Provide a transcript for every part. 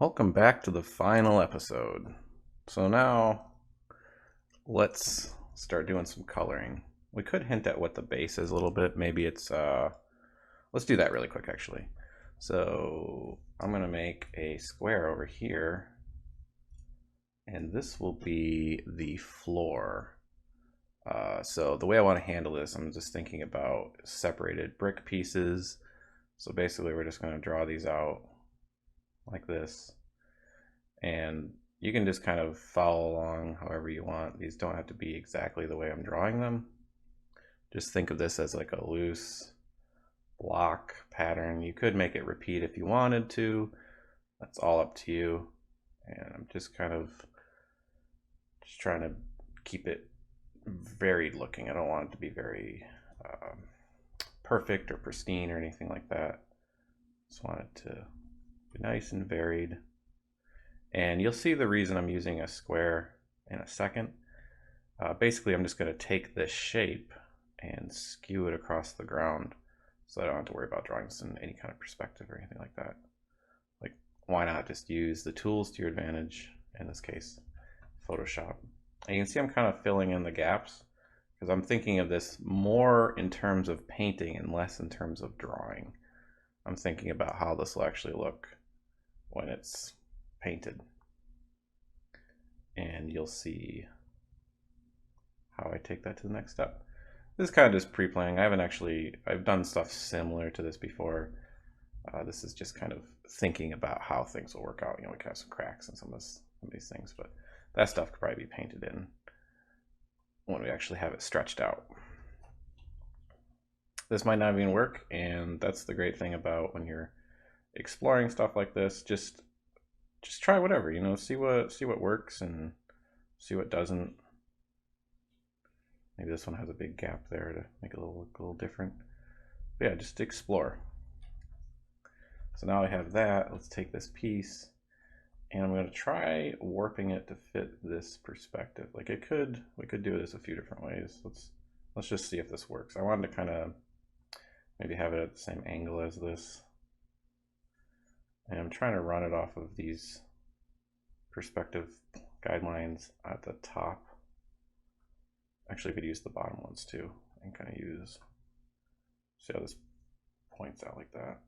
Welcome back to the final episode. So now let's start doing some coloring. We could hint at what the base is a little bit. Maybe it's let's do that really quick actually. So I'm gonna make a square over here, and this will be the floor. So the way I want to handle this, I'm just thinking about separated brick pieces. So basically we're just gonna draw these out like this. And you can just kind of follow along however you want. These don't have to be exactly the way I'm drawing them. Just think of this as like a loose block pattern. You could make it repeat if you wanted to. That's all up to you. And I'm just kind of just trying to keep it varied looking. I don't want it to be very perfect or pristine or anything like that. Just want it to be nice and varied. And you'll see the reason I'm using a square in a second. Basically, I'm just going to take this shape and skew it across the ground so I don't have to worry about drawing this in any kind of perspective or anything like that. Like, why not just use the tools to your advantage, in this case, Photoshop. And you can see I'm kind of filling in the gaps because I'm thinking of this more in terms of painting and less in terms of drawing. I'm thinking about how this will actually look when it's painted, and you'll see how I take that to the next step. This is kind of just pre-planning. I've done stuff similar to this before. This is just kind of thinking about how things will work out. You know, we could have some cracks in some of these things, but that stuff could probably be painted in when we actually have it stretched out. This might not even work, and that's the great thing about when you're exploring stuff like this. Just try whatever, you know, see what works and see what doesn't. Maybe this one has a big gap there to make it look a little different. But yeah, just explore. So now I have that. Let's take this piece and I'm going to try warping it to fit this perspective. Like we could do this a few different ways. Let's just see if this works. I wanted to kind of maybe have it at the same angle as this. And I'm trying to run it off of these perspective guidelines at the top. Actually, I could use the bottom ones too and kind of see how this points out like that.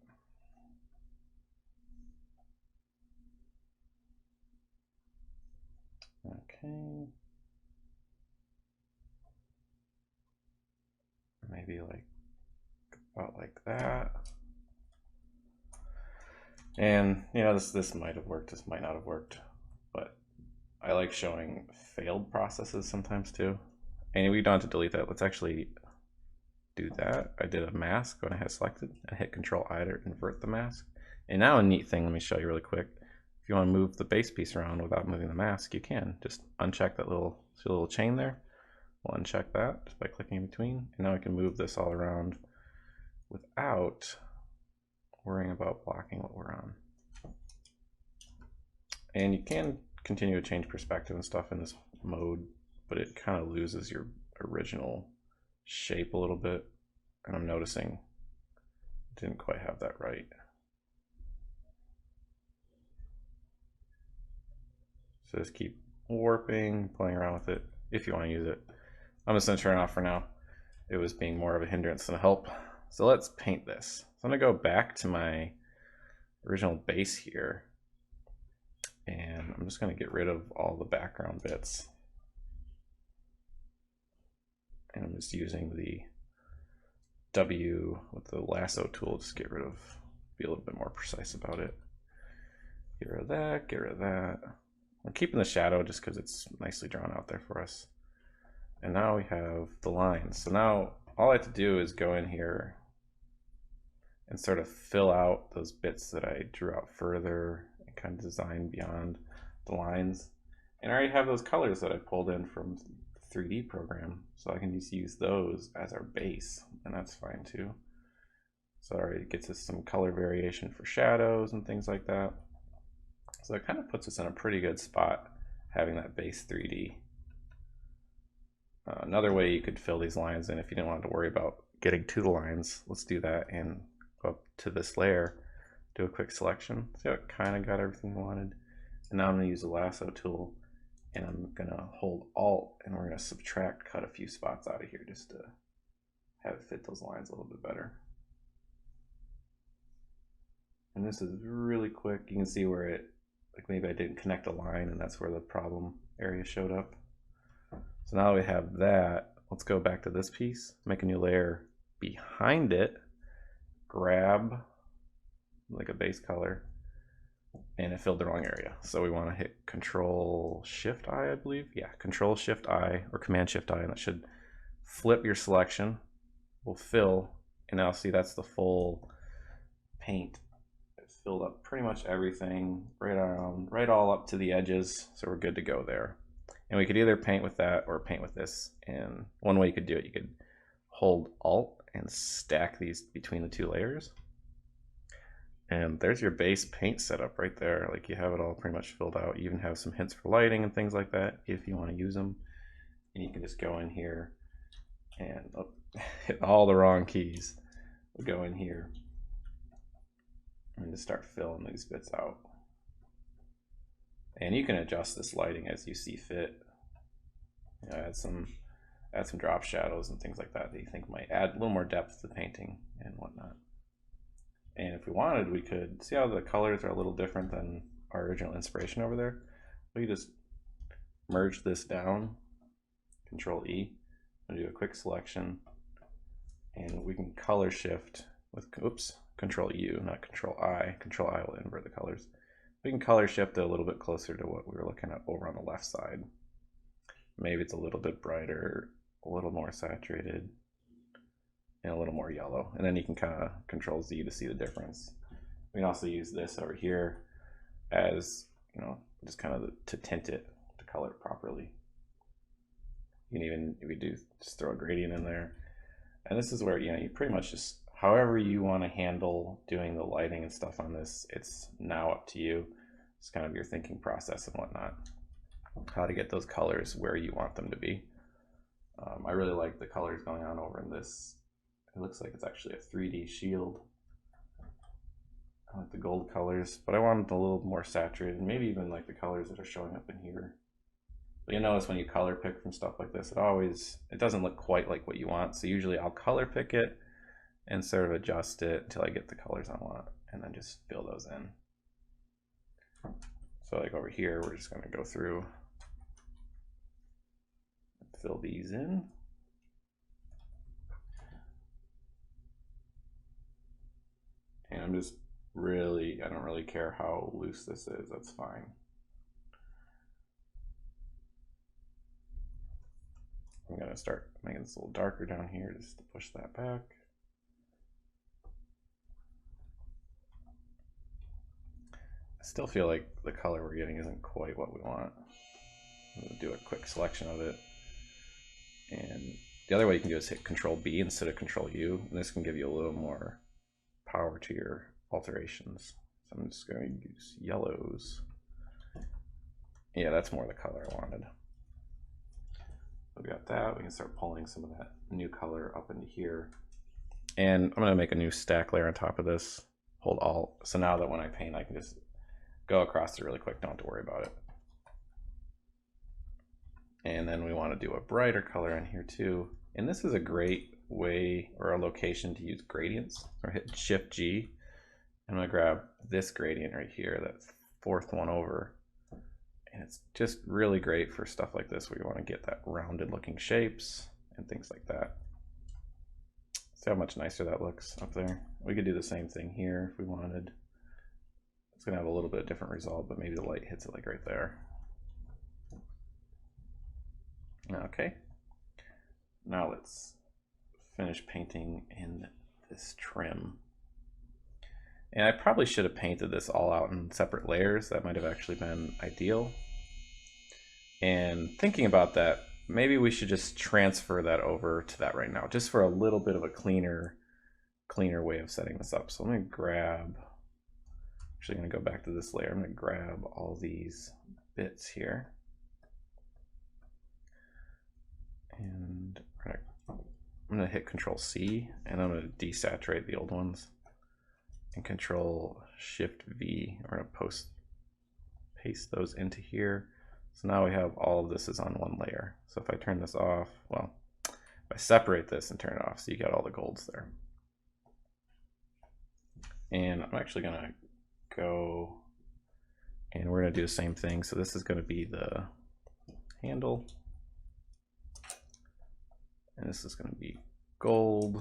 Okay. Maybe like about like that. And you know, this might have worked, this might not have worked, but I like showing failed processes sometimes too. And we don't have to delete that. Let's actually do that. I did a mask when I had selected. I hit Control I to invert the mask. And now a neat thing, let me show you really quick. If you want to move the base piece around without moving the mask, you can. Just uncheck that little chain there. We'll uncheck that just by clicking in between. And now I can move this all around without worrying about blocking what we're on. And you can continue to change perspective and stuff in this mode, but it kind of loses your original shape a little bit. And I'm noticing I didn't quite have that right. So just keep warping, playing around with it if you want to use it. I'm just going to turn it off for now. It was being more of a hindrance than a help. So let's paint this. So I'm going to go back to my original base here. And I'm just going to get rid of all the background bits. And I'm just using the W with the lasso tool to get rid of, be a little bit more precise about it. Get rid of that, get rid of that. I'm keeping the shadow just because it's nicely drawn out there for us. And now we have the lines. So now all I have to do is go in here and sort of fill out those bits that I drew out further and kind of design beyond the lines. And I already have those colors that I pulled in from the 3D program, so I can just use those as our base, and that's fine too. So it already gets us some color variation for shadows and things like that. So it kind of puts us in a pretty good spot having that base 3D. Another way you could fill these lines in if you didn't want to worry about getting to the lines, let's do that and go up to this layer, do a quick selection. See how it kind of got everything we wanted? And now I'm gonna use the lasso tool and I'm gonna hold Alt and we're gonna subtract, cut a few spots out of here just to have it fit those lines a little bit better. And this is really quick. You can see where it, like maybe I didn't connect a line and that's where the problem area showed up. So now we have that. Let's go back to this piece, make a new layer behind it, grab like a base color, and it filled the wrong area. So we want to hit Control Shift I believe. Yeah, Control Shift I or Command Shift I, and that should flip your selection. Will fill, and now see that's the full paint. It filled up pretty much everything, right all up to the edges. So we're good to go there. And we could either paint with that or paint with this. And one way you could do it, you could hold Alt and stack these between the two layers. And there's your base paint setup right there. Like you have it all pretty much filled out. You even have some hints for lighting and things like that if you want to use them. And you can just go in here and hit all the wrong keys. We'll go in here and just start filling these bits out. And you can adjust this lighting as you see fit. You know, add some drop shadows and things like that that you think might add a little more depth to the painting and whatnot. And if we wanted, we could see how the colors are a little different than our original inspiration over there. We could just merge this down, Control E, and do a quick selection, and we can color shift with, oops, Control U, not Control I. Control I will invert the colors. We can color shift it a little bit closer to what we were looking at over on the left side. Maybe it's a little bit brighter, a little more saturated, and a little more yellow. And then you can kind of Control Z to see the difference. We can also use this over here as, you know, just kind of to tint it, to color it properly. You can even, if we do, just throw a gradient in there. And this is where, you know, you pretty much just, however you want to handle doing the lighting and stuff on this, it's now up to you. It's kind of your thinking process and whatnot. How to get those colors where you want them to be. I really like the colors going on over in this. It looks like it's actually a 3D shield. I like the gold colors, but I want it a little more saturated, maybe even like the colors that are showing up in here. But you notice when you color pick from stuff like this, it doesn't look quite like what you want. So usually I'll color pick it and sort of adjust it until I get the colors I want, and then just fill those in. So like over here, we're just gonna go through and fill these in. And I'm just really, I don't really care how loose this is, that's fine. I'm gonna start making this a little darker down here just to push that back. I still feel like the color we're getting isn't quite what we want. I'm gonna do a quick selection of it. And the other way you can do is hit Control B instead of Control U, and this can give you a little more power to your alterations. So I'm just going to use yellows. Yeah, that's more the color I wanted. We got that. We can start pulling some of that new color up into here. And I'm going to make a new stack layer on top of this. Hold Alt. So now that when I paint, I can just go across it really quick. Don't have to worry about it. And then we want to do a brighter color in here too. And this is a great way or a location to use gradients. Or hit Shift G. I'm going to grab this gradient right here, that fourth one over. And it's just really great for stuff like this where you want to get that rounded looking shapes and things like that. See how much nicer that looks up there. We could do the same thing here if we wanted. It's going to have a little bit different result, but maybe the light hits it like right there. Okay. Now let's finish painting in this trim. And I probably should have painted this all out in separate layers. That might have actually been ideal. And thinking about that, maybe we should just transfer that over to that right now, just for a little bit of a cleaner way of setting this up. So I'm going to grab, actually going to go back to this layer. I'm going to grab all these bits here. And I'm going to hit Control C, and I'm going to desaturate the old ones. and Control Shift V. We're going to paste those into here. So now we have all of this is on one layer. So if I turn this off, well, if I separate this and turn it off, so you got all the golds there. And I'm actually going to go and we're going to do the same thing. So this is going to be the handle. And this is going to be gold.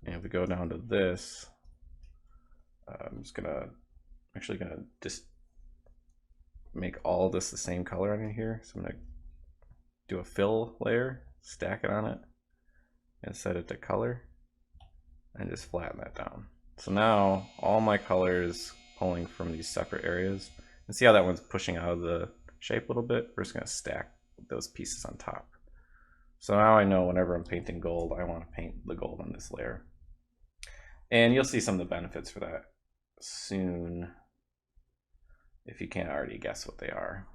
And if we go down to this, I'm just actually gonna just make all of this the same color under here. So I'm gonna do a fill layer, stack it on it, and set it to color, and just flatten that down. So now all my colors pulling from these separate areas, and see how that one's pushing out of the shape a little bit? We're just gonna stack those pieces on top. So now I know whenever I'm painting gold, I want to paint the gold on this layer. And you'll see some of the benefits for that soon, if you can't already guess what they are.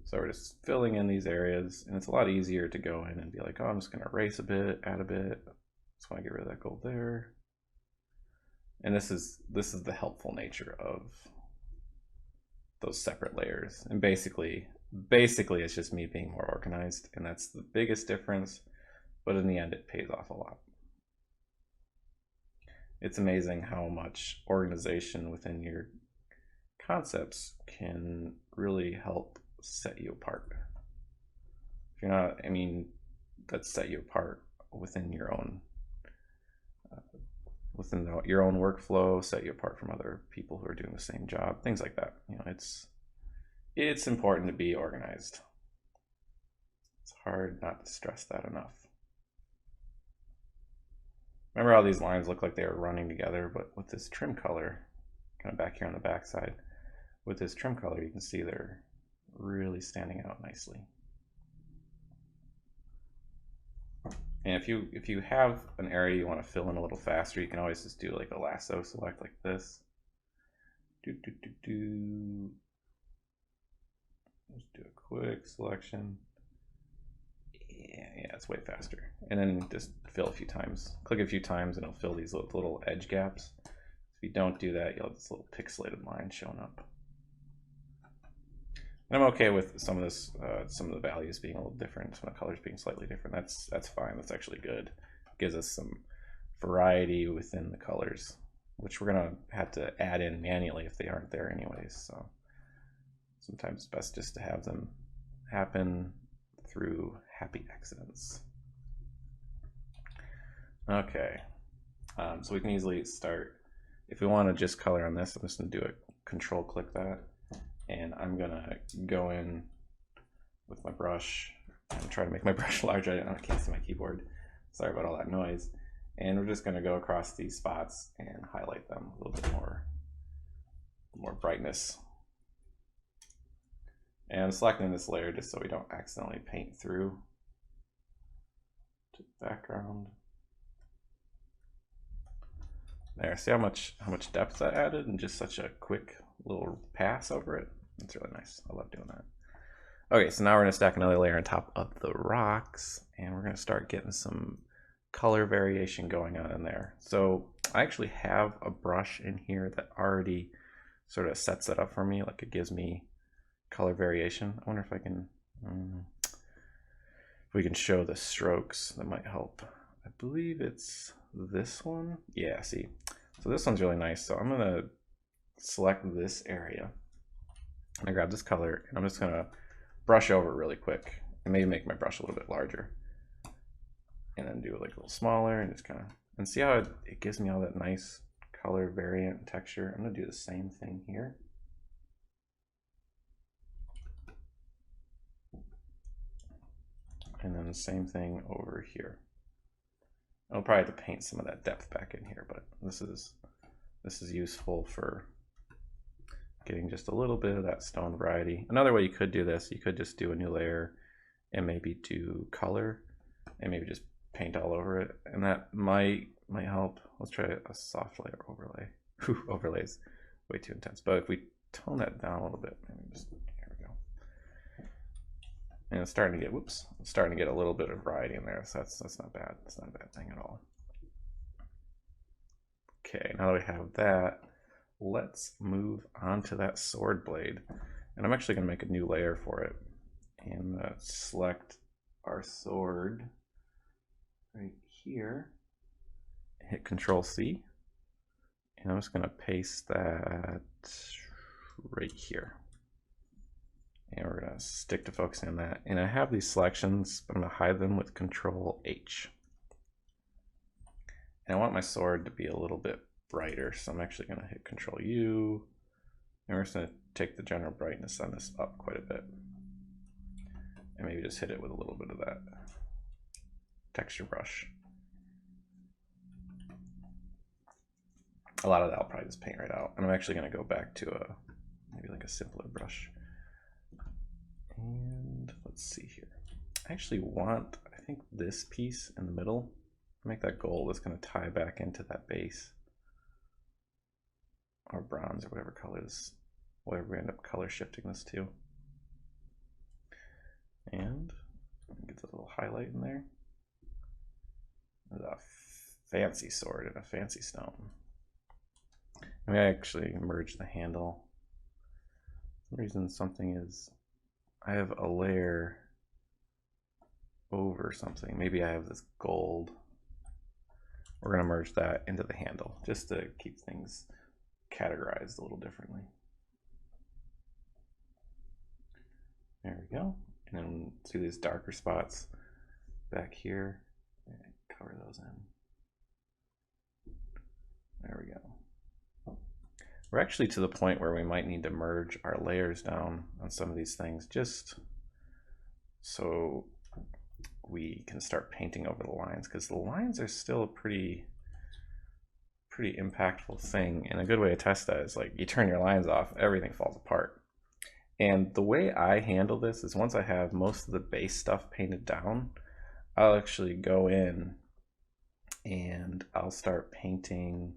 So we're just filling in these areas, and it's a lot easier to go in and be like, oh, I'm just going to erase a bit, add a bit. Just want to get rid of that gold there. And this is the helpful nature of those separate layers. And basically it's just me being more organized, and that's the biggest difference. But in the end, it pays off a lot. It's amazing how much organization within your concepts can really help set you apart. If you're not, I mean, that's set you apart within your own your own workflow, set you apart from other people who are doing the same job, things like that. You know, it's important to be organized. It's hard not to stress that enough. Remember how these lines look like they were running together, but with this trim color, kind of back here on the back side, with this trim color, you can see they're really standing out nicely. And if you have an area you want to fill in a little faster, you can always just do like a lasso select like this. Just do a quick selection. Yeah, it's way faster. And then just fill a few times. Click a few times and it'll fill these little edge gaps. If you don't do that, you'll have this little pixelated line showing up. And I'm okay with some of this, some of the values being a little different, some of the colors being slightly different. That's fine. That's actually good. It gives us some variety within the colors, which we're gonna have to add in manually if they aren't there anyways. So sometimes it's best just to have them happen through happy accidents. Okay, so we can easily start. If we want to just color on this, I'm just going to do a control click that, and I'm going to go in with my brush and try to make my brush larger. I can't see my keyboard. Sorry about all that noise. And we're just going to go across these spots and highlight them a little bit more brightness. And I'm selecting this layer just so we don't accidentally paint through to the background. There, see how much depth that added in just such a quick little pass over it? It's really nice. I love doing that. Okay, so now we're gonna stack another layer on top of the rocks, and we're gonna start getting some color variation going on in there. So I actually have a brush in here that already sort of sets it up for me, like it gives me color variation. I wonder if I can, if we can show the strokes, that might help. I believe it's this one. Yeah, see. So this one's really nice. So I'm gonna select this area. I grab this color and I'm just gonna brush over really quick and maybe make my brush a little bit larger. And then do it like a little smaller and just kind of, and see how it gives me all that nice color variant and texture. I'm gonna do the same thing here. And then the same thing over here. I'll probably have to paint some of that depth back in here, but this is useful for getting just a little bit of that stone variety. Another way you could do this, you could just do a new layer and maybe do color and maybe just paint all over it, and that might help. Let's try a soft layer overlay. Overlays way too intense, but if we tone that down a little bit, maybe just, here we go. And it's starting to get, it's starting to get a little bit of variety in there, so that's not bad. It's not a bad thing at all. Okay, now that we have that, let's move on to that sword blade. And I'm actually going to make a new layer for it. And select our sword right here. Hit Control C. And I'm just going to paste that right here. And we're going to stick to focusing on that. And I have these selections, but I'm going to hide them with Control H. And I want my sword to be a little bit brighter, so I'm actually going to hit Control U. And we're just going to take the general brightness on this up quite a bit. And maybe just hit it with a little bit of that texture brush. A lot of that I'll probably just paint right out. And I'm actually going to go back to maybe like a simpler brush. And let's see here. I actually want, I think this piece in the middle, make that gold that's going to tie back into that base. Or bronze or whatever colors, whatever we end up color shifting this to. And get a little highlight in there. There's a fancy sword and a fancy stone. And we actually merge the handle. For some reason something is, I have a layer over something. Maybe I have this gold. We're going to merge that into the handle just to keep things categorized a little differently. There we go. And then see these darker spots back here. And cover those in. There we go. We're actually to the point where we might need to merge our layers down on some of these things just so we can start painting over the lines, because the lines are still a pretty impactful thing. And a good way to test that is like you turn your lines off, everything falls apart. And the way I handle this is once I have most of the base stuff painted down, I'll actually go in and I'll start painting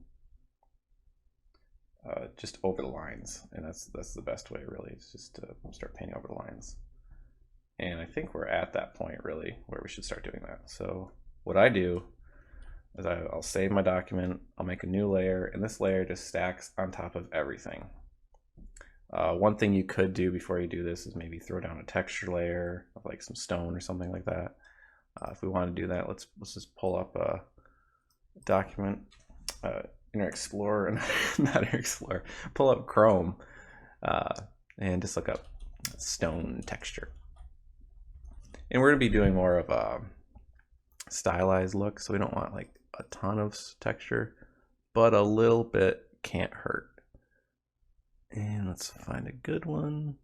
just over the lines. And that's the best way really, is just to start painting over the lines. And I think we're at that point really where we should start doing that. So what I do is I'll save my document, I'll make a new layer, and this layer just stacks on top of everything. One thing you could do before you do this is maybe throw down a texture layer of like some stone or something like that. If we want to do that, let's just pull up a document, Internet Explorer, not Internet Explorer, pull up Chrome, and just look up stone texture. And we're going to be doing more of a stylized look, so we don't want like a ton of texture, but a little bit can't hurt. And let's find a good one.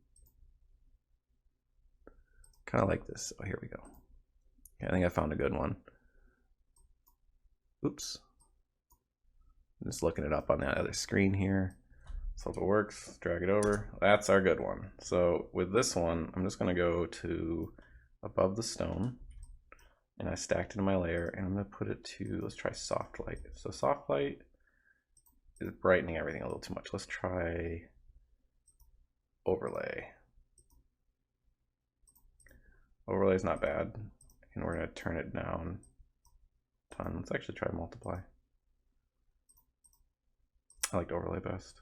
Kind of like this. Oh, here we go. Okay, I think I found a good one. Oops. I'm just looking it up on that other screen here. So if it works, drag it over. That's our good one. So with this one, I'm just going to go to above the stone. And I stacked it in my layer, and I'm going to put it to, let's try soft light. So soft light is brightening everything a little too much. Let's try overlay. Overlay is not bad, and we're going to turn it down a ton. Let's actually try multiply. I like overlay best.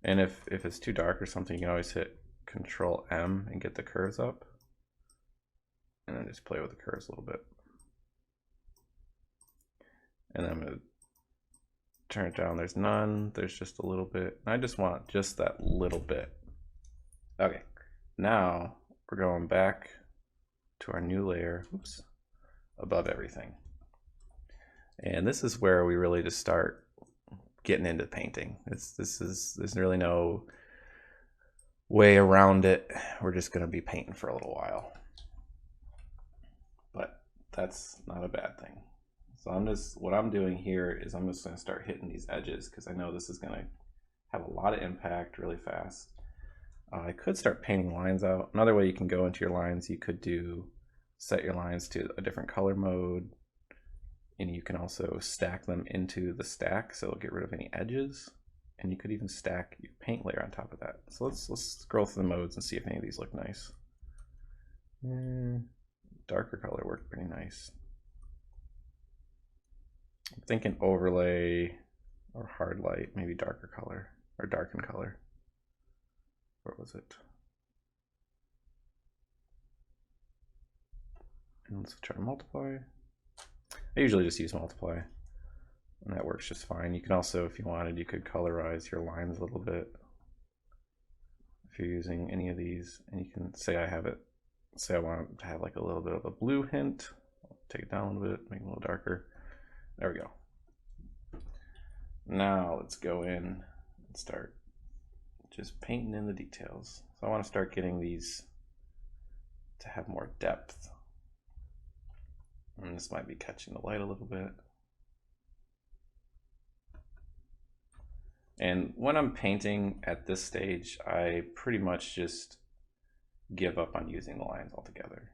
And if it's too dark or something, you can always hit Control M and get the curves up. And then just play with the curves a little bit. And then I'm going to turn it down. There's none. There's just a little bit. I just want just that little bit. Okay. Now we're going back to our new layer. Oops. Above everything. And this is where we really just start getting into painting. There's really no way around it. We're just going to be painting for a little while. But that's not a bad thing. So what I'm doing here is I'm just going to start hitting these edges because I know this is going to have a lot of impact really fast. I could start painting lines out. Another way you can go into your lines, you could set your lines to a different color mode, and you can also stack them into the stack, so it'll get rid of any edges. And you could even stack your paint layer on top of that. So let's scroll through the modes and see if any of these look nice. Darker color worked pretty nice. I'm thinking overlay or hard light, maybe darker color or darken color. Where was it? And let's try to multiply. I usually just use multiply, and that works just fine. You can also, if you wanted, you could colorize your lines a little bit. If you're using any of these, and you can say I want it to have like a little bit of a blue hint. I'll take it down a little bit, make it a little darker. There we go. Now let's go in and start just painting in the details. So I want to start getting these to have more depth. And this might be catching the light a little bit. And when I'm painting at this stage, I pretty much just give up on using the lines altogether.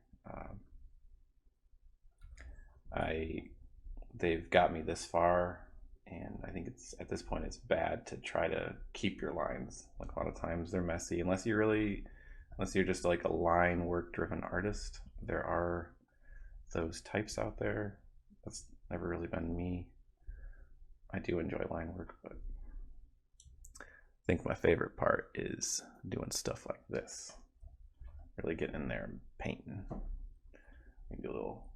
They've got me this far, and I think it's at this point it's bad to try to keep your lines. Like a lot of times they're messy unless you're just like a line work driven artist. There are those types out there. That's never really been me. I do enjoy line work, but I think my favorite part is doing stuff like this. Really getting in there and painting. Maybe a little.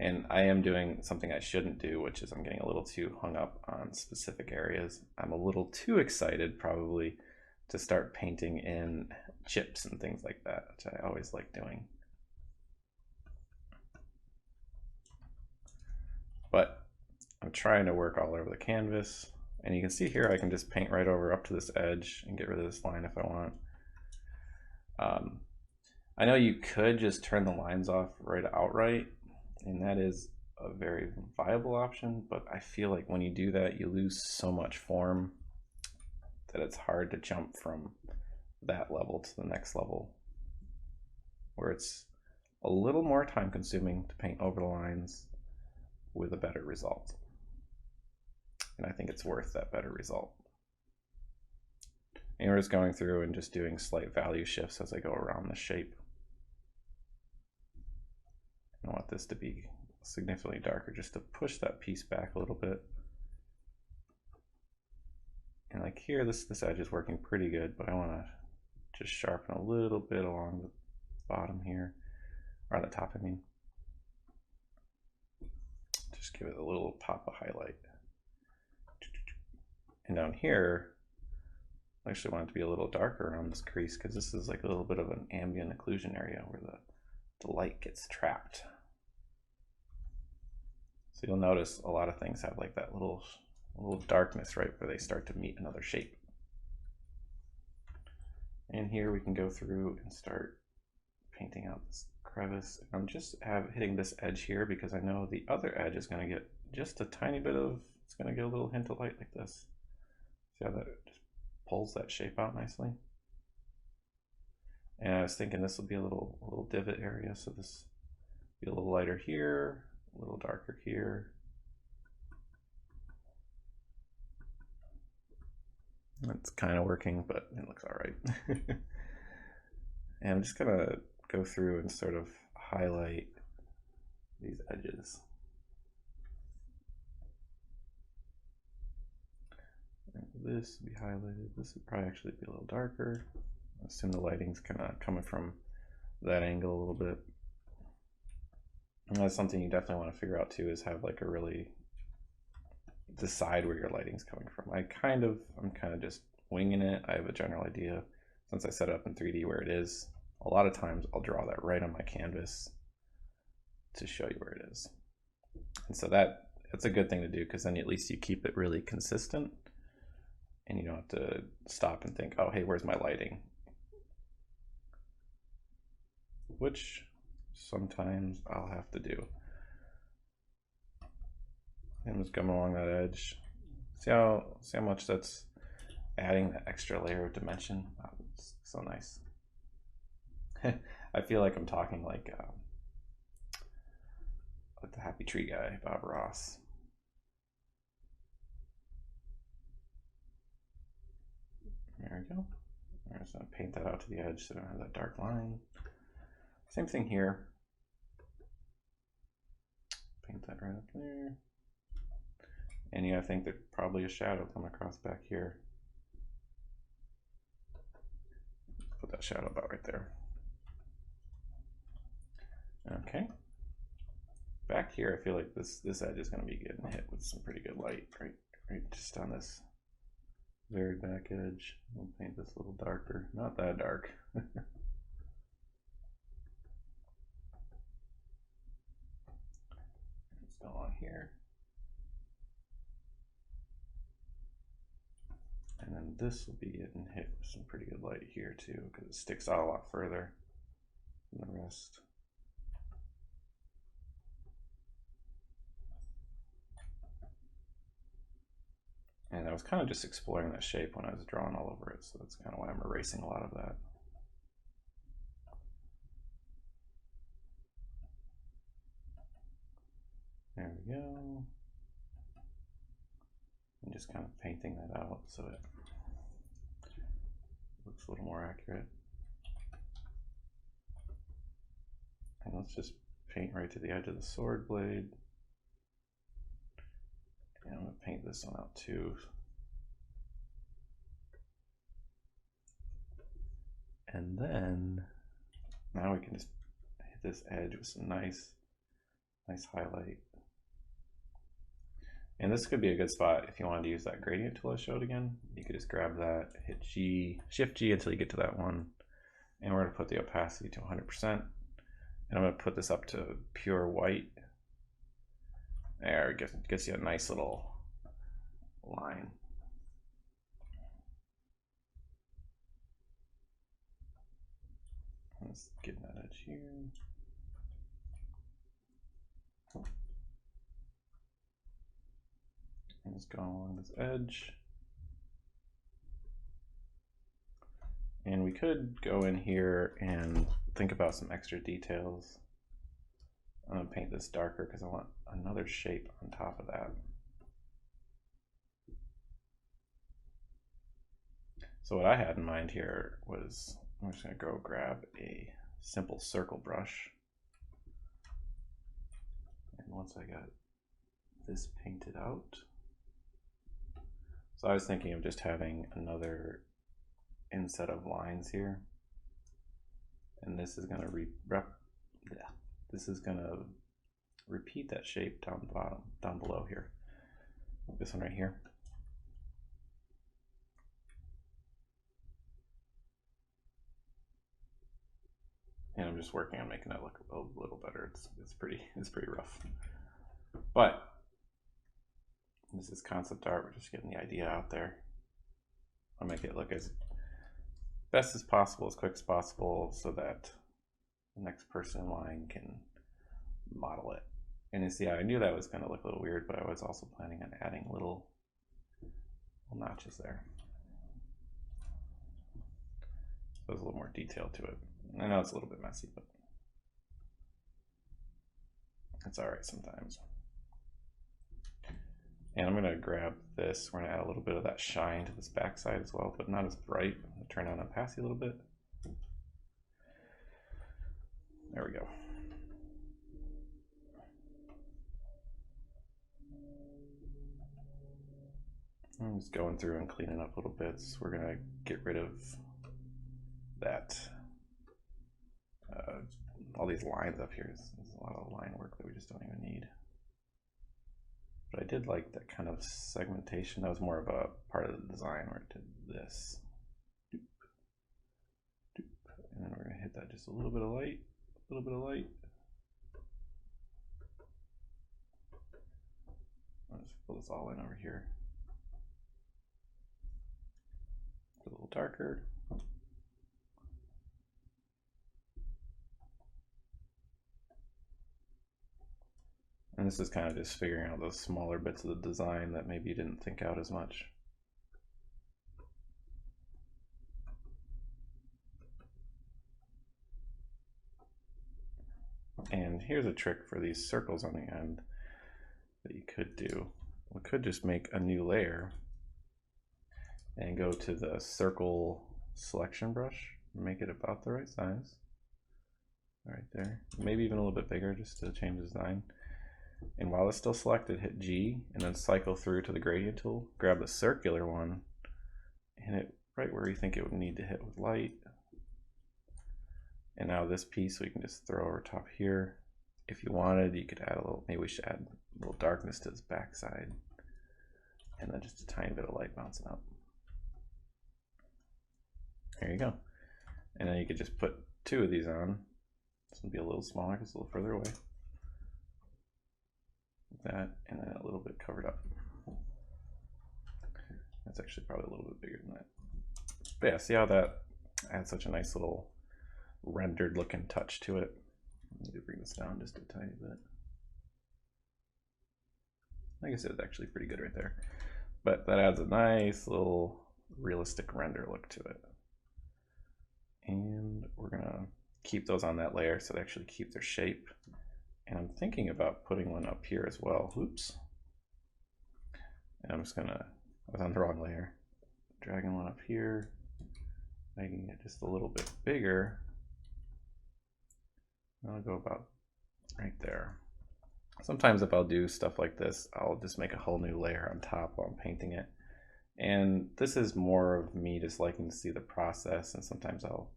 And I am doing something I shouldn't do, which is I'm getting a little too hung up on specific areas. I'm a little too excited probably to start painting in chips and things like that, which I always like doing. But I'm trying to work all over the canvas, and you can see here I can just paint right over up to this edge and get rid of this line if I want. I know you could just turn the lines off right outright, and that is a very viable option, but I feel like when you do that you lose so much form that it's hard to jump from that level to the next level, where it's a little more time consuming to paint over the lines with a better result. And I think it's worth that better result. And we're just going through and just doing slight value shifts as I go around the shape. I want this to be significantly darker just to push that piece back a little bit. And like here, this edge is working pretty good, but I want to just sharpen a little bit along the bottom here, or on the top, I mean. Just give it a little pop of highlight. And down here, I actually want it to be a little darker around this crease because this is like a little bit of an ambient occlusion area where the light gets trapped. So you'll notice a lot of things have like that little darkness right where they start to meet another shape. And here we can go through and start painting out this crevice. I'm just hitting this edge here because I know the other edge is going to get just a tiny bit of, it's going to get a little hint of light like this. See how that just pulls that shape out nicely? And I was thinking this will be a little divot area, so this will be a little lighter here, a little darker here. That's kind of working, but it looks all right. And I'm just gonna go through and sort of highlight these edges. And this would be highlighted. This would probably actually be a little darker. I assume the lighting's kind of coming from that angle a little bit. And that's something you definitely want to figure out too, is have like a really decide where your lighting's coming from. I'm kind of just winging it. I have a general idea since I set it up in 3D where it is. A lot of times I'll draw that right on my canvas to show you where it is. And so that's a good thing to do, because then at least you keep it really consistent and you don't have to stop and think, oh, hey, where's my lighting? Which sometimes I'll have to do. And just coming along that edge. See how much that's adding that extra layer of dimension? Oh, it's so nice. I feel like I'm talking like the Happy Tree guy, Bob Ross. There we go. I'm just going to paint that out to the edge so I don't have that dark line. Same thing here. Paint that right up there. And you gotta think there's probably a shadow coming across back here. Put that shadow about right there. Okay. Back here, I feel like this edge is gonna be getting hit with some pretty good light, right just on this very back edge. We'll paint this a little darker, not that dark. Let's go on here. And then this will be getting hit with some pretty good light here too, because it sticks out a lot further than the rest. And I was kind of just exploring that shape when I was drawing all over it, so that's kind of why I'm erasing a lot of that. There we go. And just kind of painting that out so it looks a little more accurate. And let's just paint right to the edge of the sword blade. And I'm going to paint this one out too. And then now we can just hit this edge with some nice highlight. And this could be a good spot if you wanted to use that gradient tool I showed again. You could just grab that, hit G, Shift G until you get to that one. And we're going to put the opacity to 100%. And I'm going to put this up to pure white. There, it gets you a nice little line. Let's get that edge here. And just go along this edge. And we could go in here and think about some extra details. I'm going to paint this darker because I want another shape on top of that. So what I had in mind here was I'm just going to go grab a simple circle brush. And once I got this painted out, so I was thinking of just having another inset of lines here. And this is going to repeat that shape down below here. This one right here. And I'm just working on making that look a little better. It's pretty rough. But this is concept art. We're just getting the idea out there. I'll make it look as best as possible, as quick as possible, so that the next person in line can model it. And you see, I knew that was going to look a little weird, but I was also planning on adding little notches there. So there's a little more detail to it. I know it's a little bit messy, but it's all right sometimes. And I'm going to grab this. We're going to add a little bit of that shine to this backside as well, but not as bright. I'm going to turn on opacity a little bit. There we go. I'm just going through and cleaning up little bits. We're going to get rid of that. All these lines up here. There's a lot of line work that we just don't even need. But I did like that kind of segmentation. That was more of a part of the design where it did this. Doop, doop. And then we're going to hit that just a little bit of light, a little bit of light. I'll just pull this all in over here. A little darker. And this is kind of just figuring out those smaller bits of the design that maybe you didn't think out as much. And here's a trick for these circles on the end that you could do. We could just make a new layer and go to the circle selection brush, make it about the right size. Right there. Maybe even a little bit bigger just to change the design. And while it's still selected, hit G and then cycle through to the gradient tool, grab the circular one, and hit right where you think it would need to hit with light. And now this piece we can just throw over top here. If you wanted, you could add a little, maybe we should add a little darkness to this backside. And then just a tiny bit of light bouncing up. There you go. And then you could just put 2 of these on. This will be a little smaller because it's a little further away. Like that, and then a little bit covered up. That's actually probably a little bit bigger than that. But yeah, see how that adds such a nice little rendered looking touch to it. I need to bring this down just a tiny bit. Like I said, it's actually pretty good right there. But that adds a nice little realistic render look to it. And we're gonna keep those on that layer so they actually keep their shape. And I'm thinking about putting one up here as well. Oops. And I'm just gonna, I was on the wrong layer. Dragging one up here, making it just a little bit bigger. I'll go about right there. Sometimes if I'll do stuff like this, I'll just make a whole new layer on top while I'm painting it. And this is more of me just liking to see the process, and sometimes I'll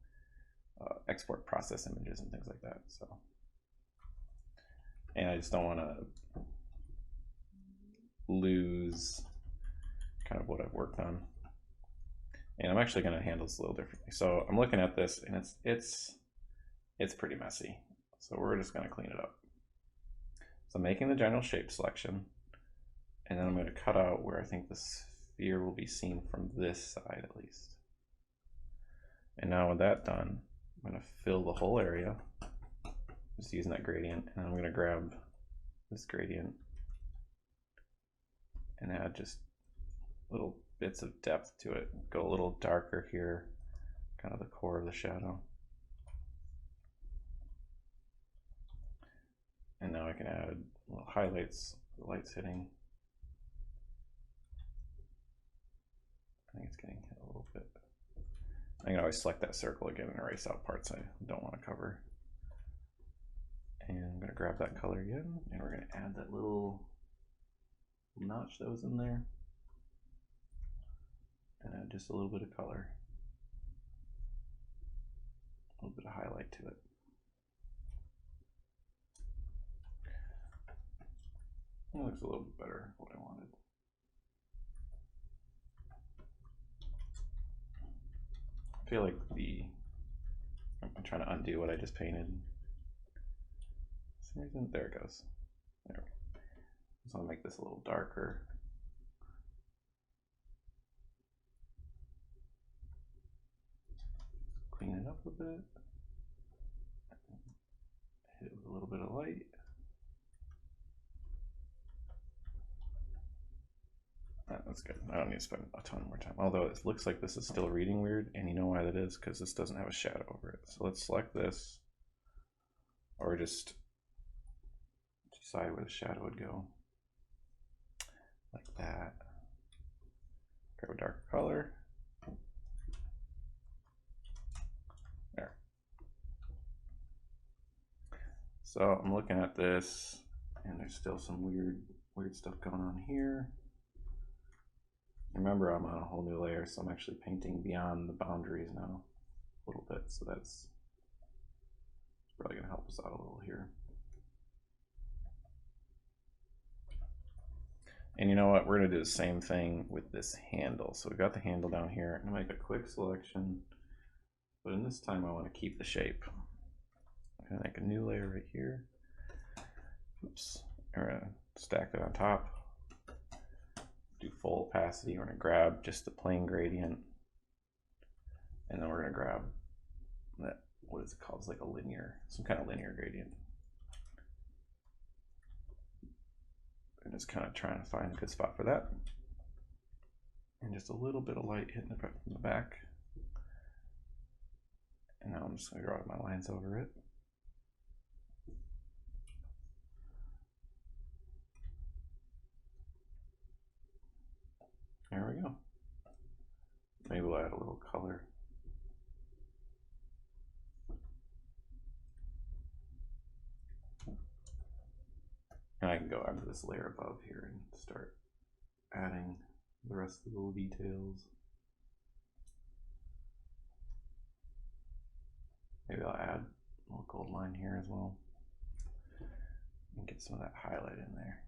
export process images and things like that. So, and I just don't want to lose kind of what I've worked on. And I'm actually going to handle this a little differently. So I'm looking at this, and it's pretty messy. So we're just going to clean it up. So I'm making the general shape selection, and then I'm going to cut out where I think the sphere will be seen from this side at least. And now with that done, I'm going to fill the whole area, just using that gradient, and I'm going to grab this gradient and add just little bits of depth to it. Go a little darker here, kind of the core of the shadow. And now I can add little highlights, the light's hitting. I think it's getting hit a little bit. I can always select that circle again and erase out parts I don't want to cover. And I'm going to grab that color again, and we're going to add that little notch that was in there. And add just a little bit of color. A little bit of highlight to it. It looks a little bit better what I wanted. I feel like I'm trying to undo what I just painted. For some reason, there it goes. There we go. So I'll make this a little darker. Clean it up a bit. Hit it with a little bit of light. That's good. I don't need to spend a ton more time. Although it looks like this is still reading weird, and you know why that is? Because this doesn't have a shadow over it. So let's select this, or just decide where the shadow would go. Like that. Grab a darker color. There. So I'm looking at this, and there's still some weird stuff going on here. Remember, I'm on a whole new layer, so I'm actually painting beyond the boundaries now a little bit, so that's probably going to help us out a little here. And you know what, we're going to do the same thing with this handle. So we've got the handle down here. I'm going to make a quick selection, but in this time I want to keep the shape. I'm going to make a new layer right here. Oops, we're going to stack it on top. Do full opacity. We're going to grab just the plain gradient, and then we're going to grab that, what is it called? It's like a linear, some kind of linear gradient. And just kind of trying to find a good spot for that. And just a little bit of light hitting it from the back. And now I'm just going to draw my lines over it. There we go. Maybe we'll add a little color. And now I can go onto this layer above here and start adding the rest of the little details. Maybe I'll add a little gold line here as well and get some of that highlight in there.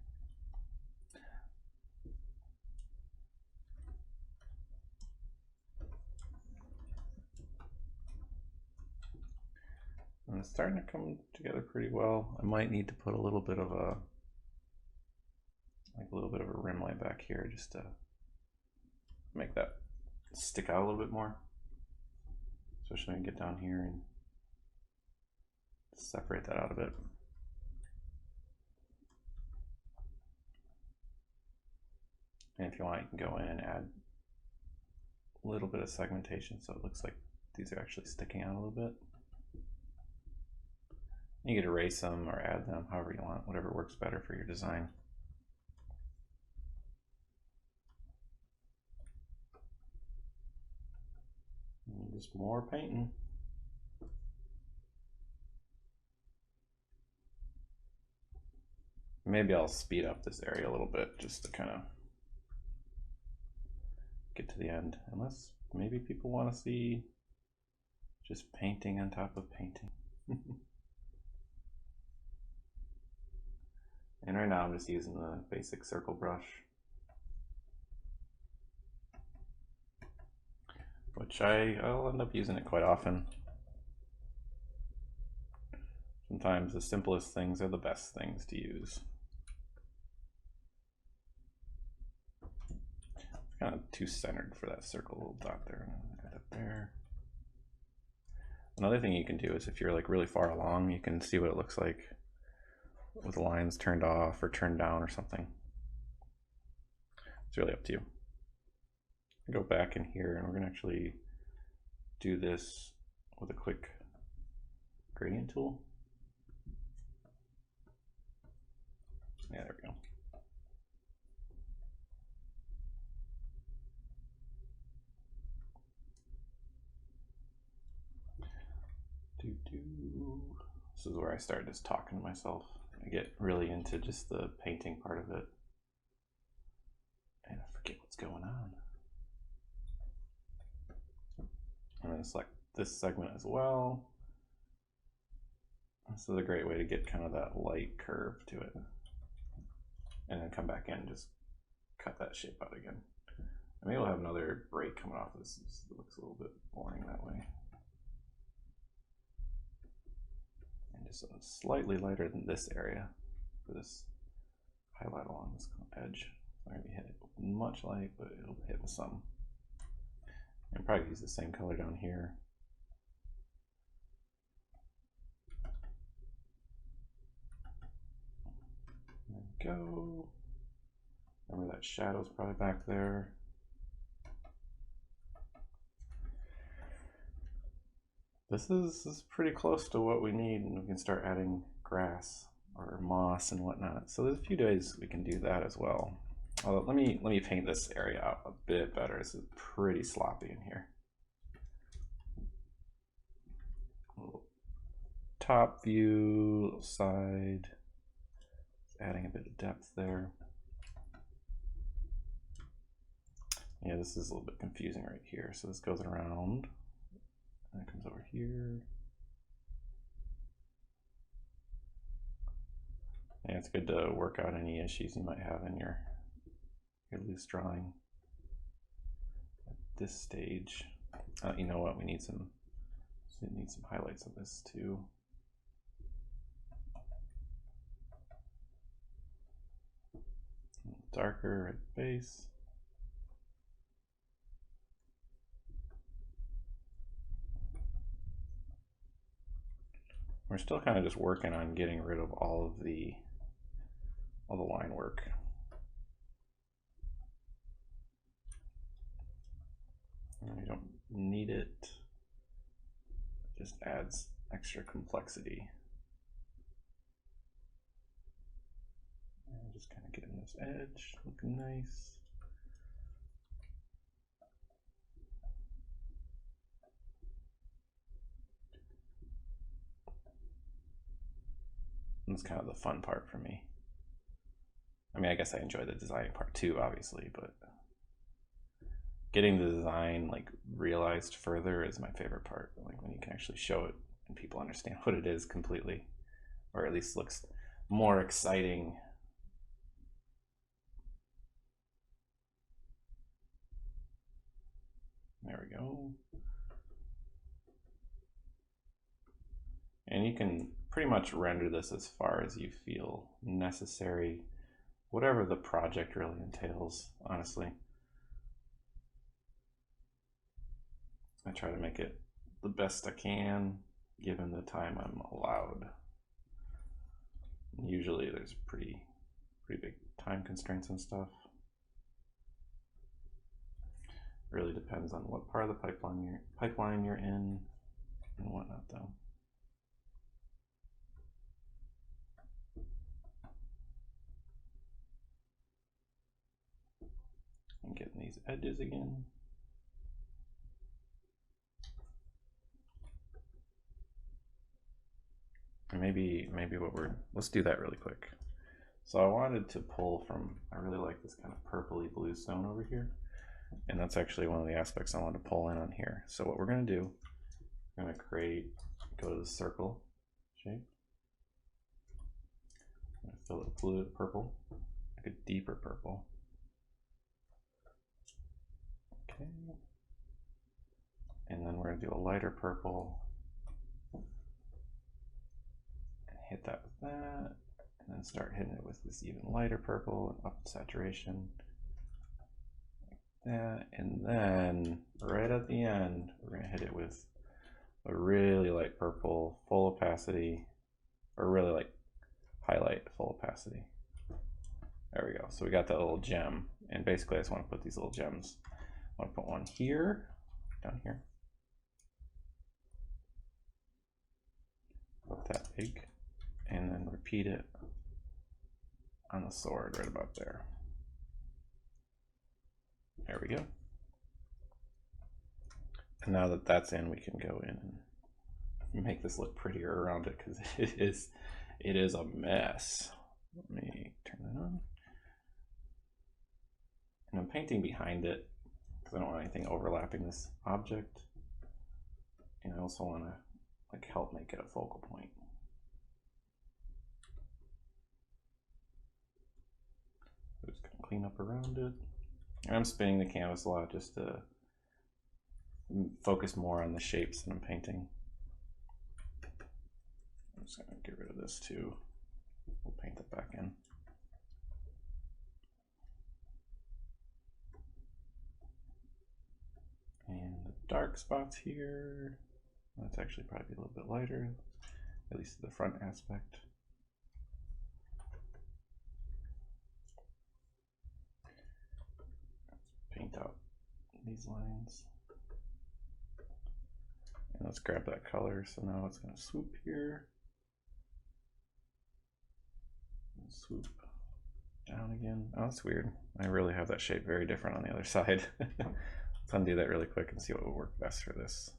And it's starting to come together pretty well. I might need to put a little bit of a rim light back here just to make that stick out a little bit more, especially when you get down here and separate that out a bit. And if you want, you can go in and add a little bit of segmentation so it looks like these are actually sticking out a little bit. You could erase them or add them however you want, whatever works better for your design. And just more painting. Maybe I'll speed up this area a little bit just to kind of get to the end, unless maybe people want to see just painting on top of painting. And right now I'm just using the basic circle brush, which I'll end up using it quite often. Sometimes the simplest things are the best things to use. It's kind of too centered for that circle little dot there. Add it there. Another thing you can do is if you're like really far along, you can see what it looks like with the lines turned off or turned down or something. It's really up to you. Go back in here and we're going to actually do this with a quick gradient tool. Yeah, there we go. This is where I start just talking to myself. I get really into just the painting part of it, and I forget what's going on. I'm going to select this segment as well. This is a great way to get kind of that light curve to it, and then come back in and just cut that shape out again. And maybe we'll have another break coming off this. It looks a little bit boring that way. And just slightly lighter than this area for this highlight along this edge. So I'm going to hit it with much light, but it'll hit with some. And probably use the same color down here. There we go. Remember that shadow's probably back there. This is pretty close to what we need, and we can start adding grass or moss and whatnot. So there's a few days we can do that as well. Let me paint this area out a bit better. This is pretty sloppy in here. Top view, little side, adding a bit of depth there. Yeah, this is a little bit confusing right here. So this goes around, and it comes over here. Yeah, it's good to work out any issues you might have in your loose drawing at this stage. You know what? We need some highlights of this too. Darker at the base. We're still kind of just working on getting rid of all the line work. And we don't need it. It just adds extra complexity. And just kind of getting this edge looking nice. That's kind of the fun part for me. I mean, I guess I enjoy the designing part too, obviously, but getting the design like realized further is my favorite part. Like when you can actually show it and people understand what it is completely, or at least looks more exciting. There we go. And you can pretty much render this as far as you feel necessary, whatever the project really entails, honestly. I try to make it the best I can, given the time I'm allowed. Usually there's pretty big time constraints and stuff. Really depends on what part of the pipeline you're in and whatnot, though. I'm getting these edges again. And maybe let's do that really quick. So I wanted to pull from, I really like this kind of purpley blue stone over here. And that's actually one of the aspects I want to pull in on here. So what we're going to do, we're going to go to the circle shape. I'm going to fill it with blue purple, like a deeper purple. Okay. And then we're going to do a lighter purple. And hit that with that. And then start hitting it with this even lighter purple and up saturation. That, and then right at the end we're going to hit it with a really light purple, full opacity, or really like highlight, full opacity. There we go. So we got that little gem, and basically I just want to put these little gems. I want to put one here, down here, about that big, and then repeat it on the sword right about there. There we go. And now that that's in, we can go in and make this look prettier around it, because it is a mess. Let me turn that on. And I'm painting behind it because I don't want anything overlapping this object. And I also want to like help make it a focal point. So just gonna clean up around it. And I'm spinning the canvas a lot just to focus more on the shapes that I'm painting. I'm just gonna get rid of this too. We'll paint it back in. And the dark spots here, that's actually probably a little bit lighter, at least the front aspect. Let's paint out these lines. And let's grab that color. So now it's going to swoop here. And swoop down again. Oh, that's weird. I really have that shape very different on the other side. Let's undo that really quick and see what would work best for this.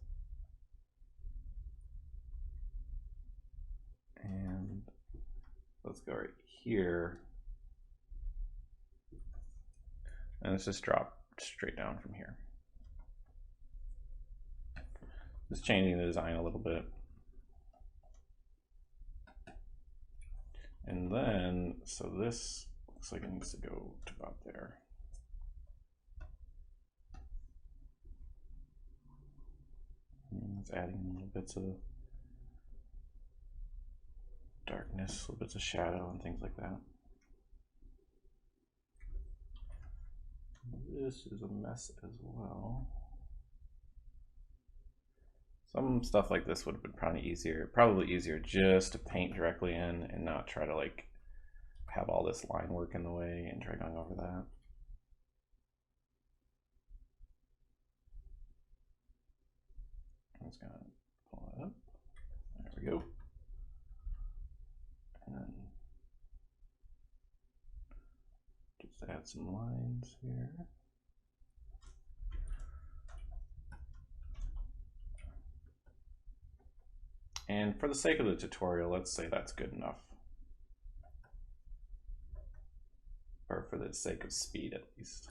And let's go right here. And let's just drop straight down from here. Just changing the design a little bit. And then, so this looks like it needs to go to about there. And it's adding little bits of darkness, little bits of shadow and things like that. This is a mess as well. Some stuff like this would have been probably easier just to paint directly in and not try to like have all this line work in the way and try going over that. I'm just gonna pull that up. There we go. And then just add some lines here. And for the sake of the tutorial, let's say that's good enough. or for the sake of speed at least.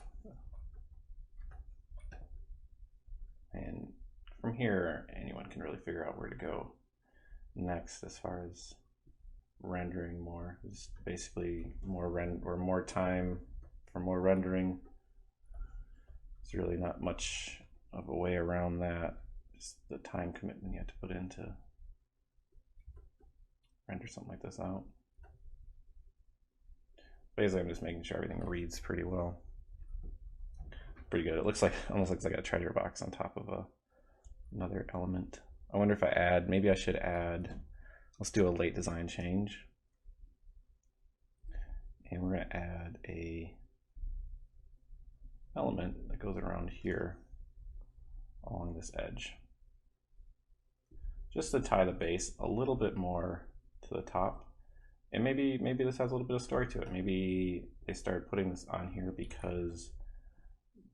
And from here, anyone can really figure out where to go next as far as rendering more. Just basically more time for more rendering. There's really not much of a way around that. Just the time commitment you have to put in to render something like this out. Basically, I'm just making sure everything reads pretty well. Pretty good. It looks like, almost looks like a treasure box on top of another element. I wonder if I add, maybe I should add, let's do a late design change. And we're going to add a element that goes around here along this edge. Just to tie the base a little bit more to the top. And maybe this has a little bit of story to it. Maybe they started putting this on here because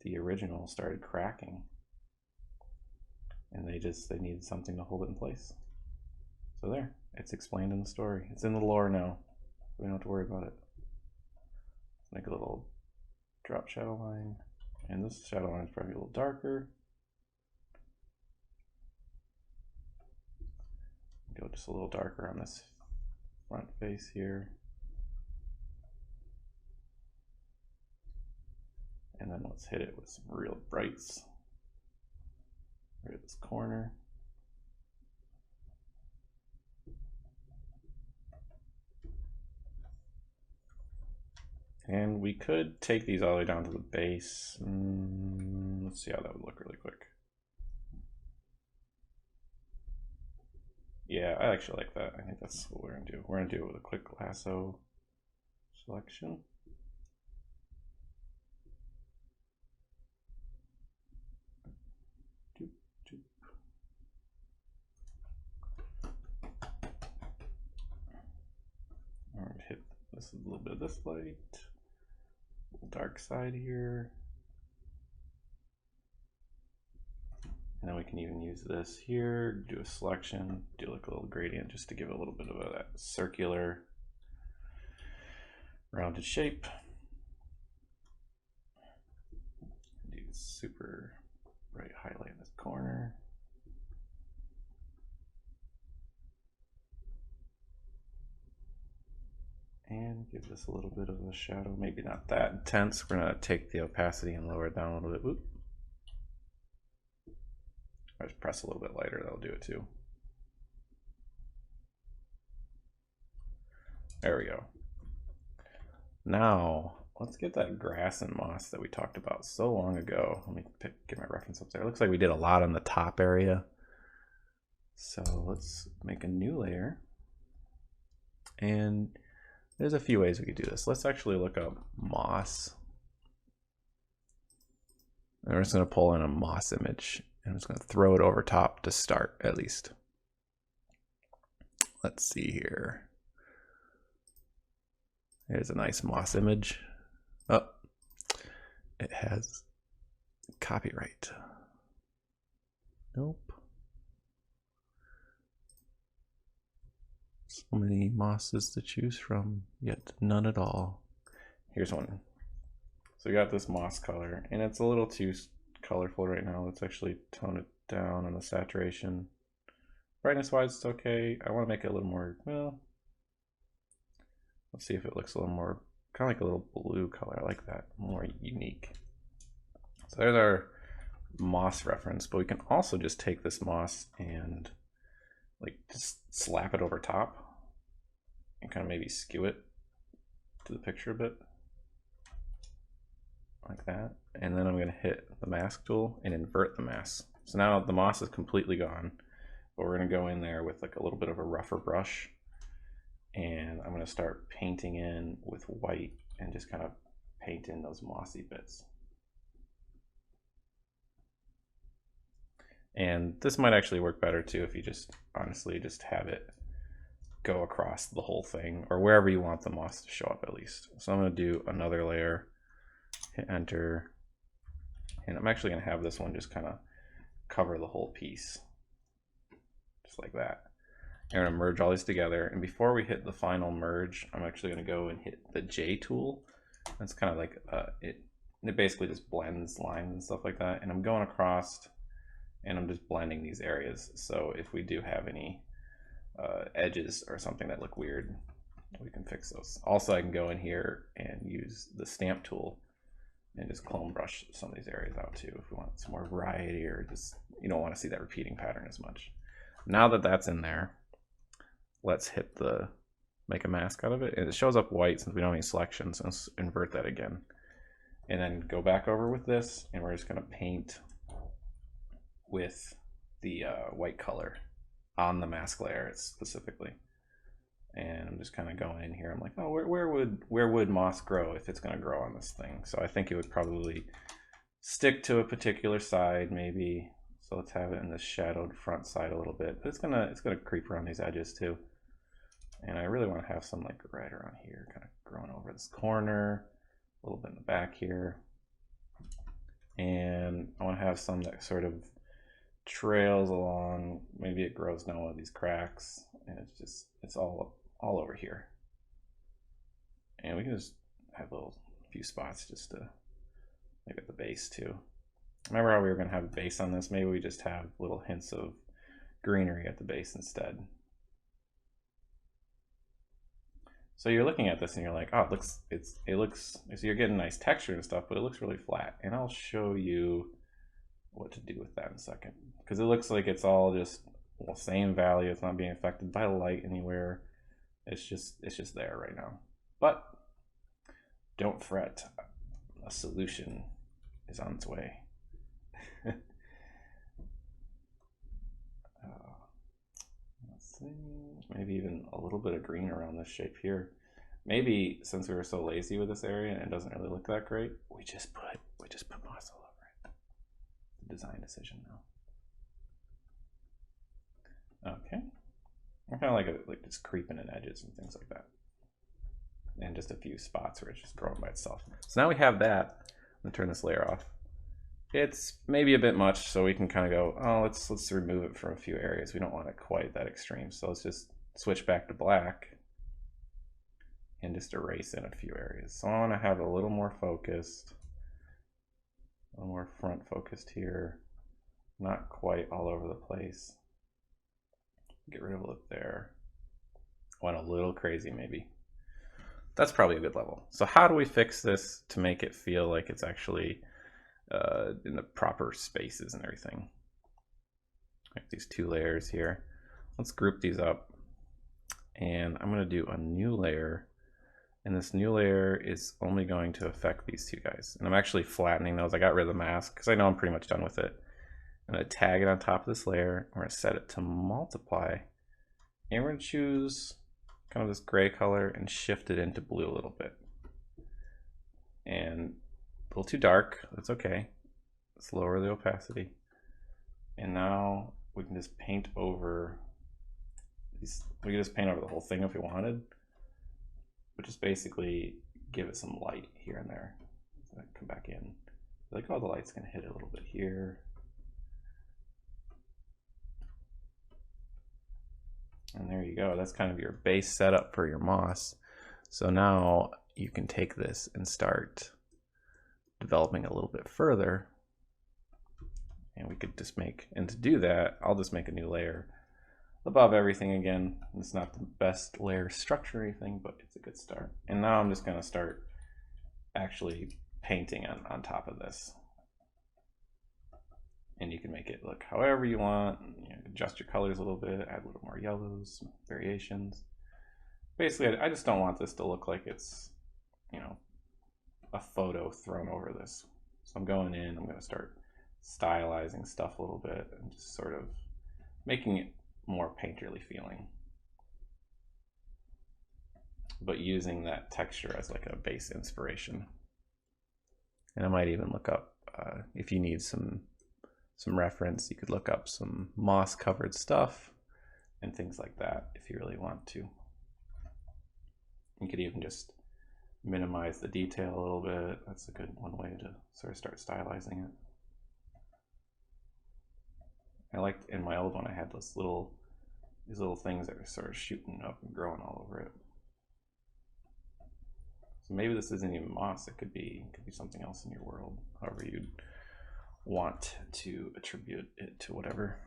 the original started cracking. And they needed something to hold it in place. So there, it's explained in the story. It's in the lore now. We don't have to worry about it. Make a little drop shadow line. And this shadow line is probably a little darker. Go just a little darker on this front face here. And then let's hit it with some real brights right at this corner. And we could take these all the way down to the base. Let's see how that would look really quick. Yeah, I actually like that. I think that's what we're gonna do. We're gonna do it with a quick lasso selection. All right, hit this a little bit of this light, a little dark side here. And then we can even use this here, do a selection, do like a little gradient just to give it a little bit of that circular rounded shape. Do super bright highlight in this corner. And give this a little bit of a shadow, maybe not that intense. We're gonna take the opacity and lower it down a little bit. Oop. I just press a little bit lighter, that'll do it too. There we go. Now, let's get that grass and moss that we talked about so long ago. Let me get my reference up there. It looks like we did a lot on the top area. So let's make a new layer. And there's a few ways we could do this. Let's actually look up moss. And we're just gonna pull in a moss image. I'm just going to throw it over top to start, at least. Let's see here. There's a nice moss image. Oh, it has copyright. Nope. So many mosses to choose from, yet none at all. Here's one. So we got this moss color, and it's a little too colorful right now. Let's actually tone it down on the saturation. Brightness wise, it's okay. I want to make it a little more, well, let's see if it looks a little more, kind of like a little blue color. I like that, more unique. So there's our moss reference, but we can also just take this moss and like just slap it over top and kind of maybe skew it to the picture a bit. Like that, and then I'm going to hit the mask tool and invert the mask. So now the moss is completely gone, but we're going to go in there with like a little bit of a rougher brush, and I'm going to start painting in with white and just kind of paint in those mossy bits. And this might actually work better too if you just honestly just have it go across the whole thing, or wherever you want the moss to show up at least. So I'm going to do another layer, hit enter, and I'm actually going to have this one just kind of cover the whole piece, just like that. I'm going to merge all these together, and before we hit the final merge, I'm actually going to go and hit the J tool It's kind of like it basically just blends lines and stuff like that. And I'm going across and I'm just blending these areas. So if we do have any edges or something that look weird, we can fix those. Also, I can go in here and use the stamp tool and just clone brush some of these areas out too if we want some more variety, or just you don't want to see that repeating pattern as much. Now that that's in there, let's hit the make a mask out of it. And it shows up white since we don't have any selections. So let's invert that again. And then go back over with this, and we're just going to paint with the white color on the mask layer specifically. And I'm just kind of going in here. I'm like, oh, where would moss grow if it's going to grow on this thing? So I think it would probably stick to a particular side, maybe. So let's have it in the shadowed front side a little bit. But it's gonna creep around these edges too. And I really want to have some like right around here, kind of growing over this corner, a little bit in the back here. And I want to have some that sort of trails along. Maybe it grows down one of these cracks, and it's all over here. And we can just have a few spots just to maybe at the base too. Remember how we were going to have a base on this? Maybe we just have little hints of greenery at the base instead. So you're looking at this and you're like, oh, it looks, so you're getting nice texture and stuff, but it looks really flat. And I'll show you what to do with that in a second. Because it looks like it's all just the same value. It's not being affected by light anywhere. It's just there right now. But don't fret. A solution is on its way. Let's see, maybe even a little bit of green around this shape here. Maybe since we were so lazy with this area and it doesn't really look that great, we just put moss all over it. Design decision now. Okay, I kind of like just creeping in edges and things like that, and just a few spots where it's just growing by itself. So now we have that. I'm gonna turn this layer off. It's maybe a bit much, so we can kind of go, oh, let's remove it from a few areas. We don't want it quite that extreme, so let's just switch back to black and just erase in a few areas. So I want to have a little more focused, a little more front focused here, not quite all over the place. Get rid of a look there. Went a little crazy maybe. That's probably a good level. So how do we fix this to make it feel like it's actually in the proper spaces and everything? Like these two layers here. Let's group these up, and I'm going to do a new layer, and this new layer is only going to affect these two guys. And I'm actually flattening those. I got rid of the mask because I know I'm pretty much done with it. I'm going to tag it on top of this layer. We're going to set it to multiply, and we're going to choose kind of this gray color and shift it into blue a little bit. And a little too dark, that's okay. Let's lower the opacity. And now we can just paint over these. We can just paint over the whole thing if we wanted, but just basically give it some light here and there. So come back in. Like, oh, the light's gonna hit it a little bit here. And there you go. That's kind of your base setup for your moss. So now you can take this and start developing a little bit further. And we could just make, and to do that, I'll just make a new layer above everything again. It's not the best layer structure or anything, but it's a good start. And now I'm just going to start actually painting on top of this. And you can make it look however you want. You know, adjust your colors a little bit, add a little more yellows, variations. Basically, I just don't want this to look like it's, you know, a photo thrown over this. So I'm going in, I'm going to start stylizing stuff a little bit and just sort of making it more painterly feeling, but using that texture as like a base inspiration. And I might even look up, if you need some reference, you could look up some moss covered stuff and things like that if you really want to. You could even just minimize the detail a little bit. That's a good one way to sort of start stylizing it. I liked in my old one I had these little things that were sort of shooting up and growing all over it. So maybe this isn't even moss, it could be something else in your world, however you'd want to attribute it to whatever.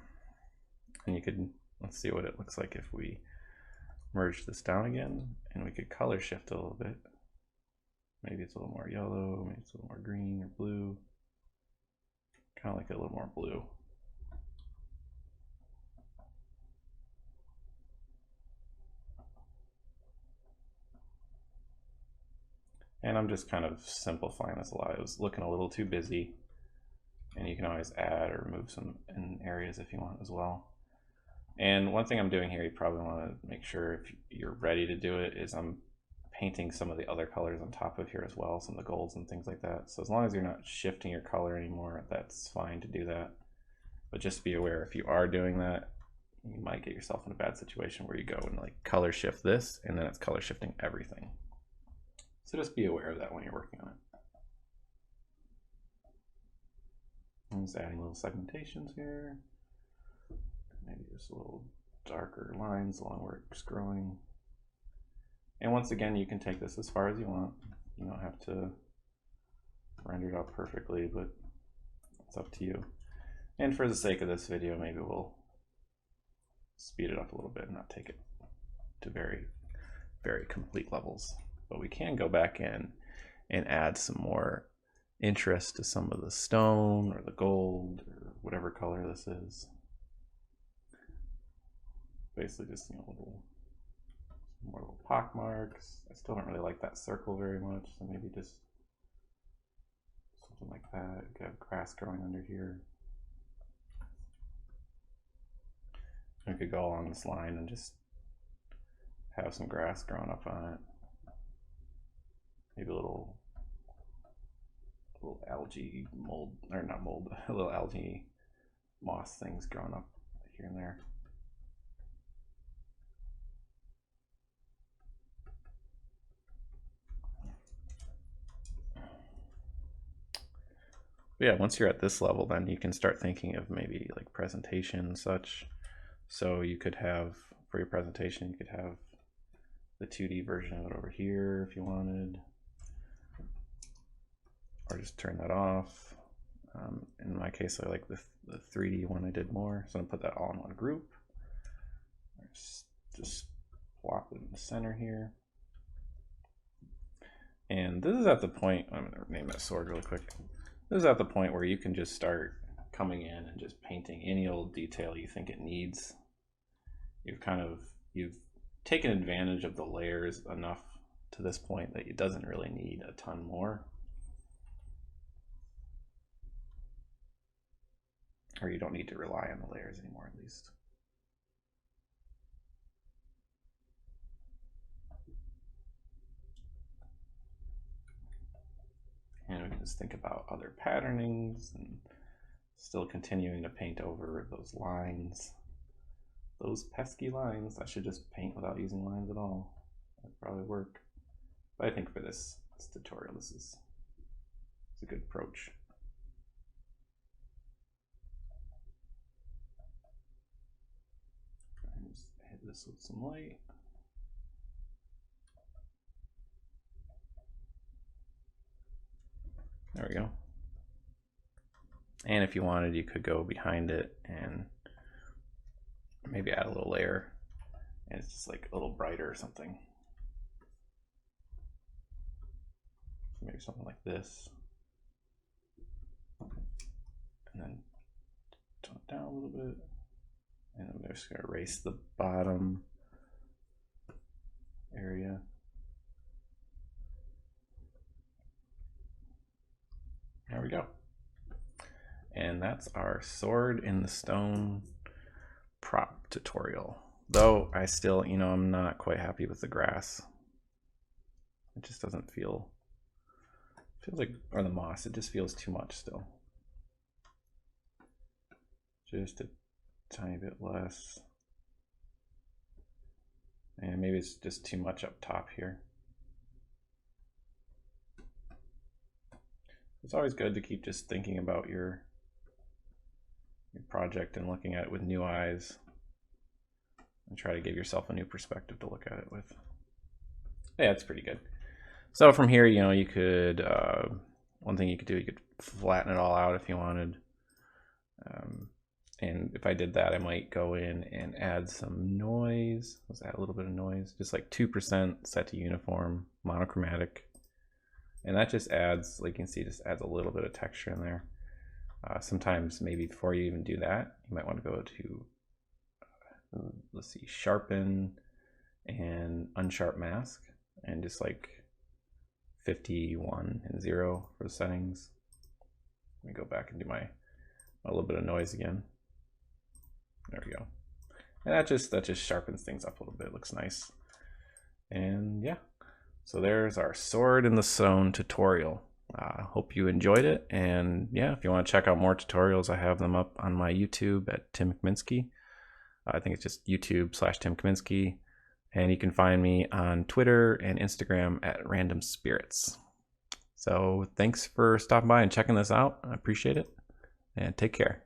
And you could, let's see what it looks like if we merge this down again, and we could color shift a little bit. Maybe it's a little more yellow, maybe it's a little more green or blue. Kind of like a little more blue. And I'm just kind of simplifying this a lot. It was looking a little too busy, and you can always add or remove some in areas if you want as well. And one thing I'm doing here, you probably want to make sure if you're ready to do it, is I'm painting some of the other colors on top of here as well, some of the golds and things like that. So as long as you're not shifting your color anymore, that's fine to do that. But just be aware, if you are doing that, you might get yourself in a bad situation where you go and like color shift this, and then it's color shifting everything. So just be aware of that when you're working on it. I'm just adding little segmentations here. Maybe just a little darker lines along where it's growing. And once again, you can take this as far as you want. You don't have to render it out perfectly, but it's up to you. And for the sake of this video, maybe we'll speed it up a little bit and not take it to very, very complete levels. But we can go back in and add some more interest to some of the stone or the gold or whatever color this is. Basically just, you know, more little pock marks. I still don't really like that circle very much, so maybe just something like that. You could have grass growing under here. We could go along this line and just have some grass growing up on it. Maybe a little algae mold, or not mold, little algae moss things growing up here and there. But yeah, once you're at this level, then you can start thinking of maybe like presentation and such. So you could have, for your presentation, you could have the 2D version of it over here if you wanted, or just turn that off. In my case, I like the 3D one I did more, so I'm gonna put that all in one group. Just plop it in the center here. And this is at the point, I'm gonna name that sword really quick. This is at the point where you can just start coming in and just painting any old detail you think it needs. You've taken advantage of the layers enough to this point that it doesn't really need a ton more. Or you don't need to rely on the layers anymore, at least. And we can just think about other patternings and still continuing to paint over those lines. Those pesky lines. I should just paint without using lines at all. That'd probably work. But I think for this tutorial, it's a good approach. And just hit this with some light. There we go. And if you wanted, you could go behind it and maybe add a little layer, and it's just like a little brighter or something. So maybe something like this. And then tone it down a little bit. And I'm just gonna erase the bottom area. There we go. And that's our sword in the stone prop tutorial. Though I still, you know, I'm not quite happy with the grass. It just doesn't feels like, or the moss, it just feels too much still. Just a tiny bit less. And maybe it's just too much up top here. It's always good to keep just thinking about your project and looking at it with new eyes, and try to give yourself a new perspective to look at it with. Yeah, it's pretty good. So from here, you know, you could, one thing you could do, you could flatten it all out if you wanted. And if I did that, I might go in and add some noise. Let's add a little bit of noise, just like 2% set to uniform, monochromatic. And that just adds, like you can see, just adds a little bit of texture in there. Sometimes maybe before you even do that, you might want to go to, let's see, sharpen and unsharp mask, and just like 51 and 0 for the settings. Let me go back and do a little bit of noise again. There we go. And that just sharpens things up a little bit. Looks nice. And yeah, so there's our Sword in the Stone tutorial. Hope you enjoyed it. And yeah, if you want to check out more tutorials, I have them up on my YouTube at Tim Kaminsky. I think it's just YouTube/Tim Kaminsky. And you can find me on Twitter and Instagram at Random Spirits. So thanks for stopping by and checking this out. I appreciate it. And take care.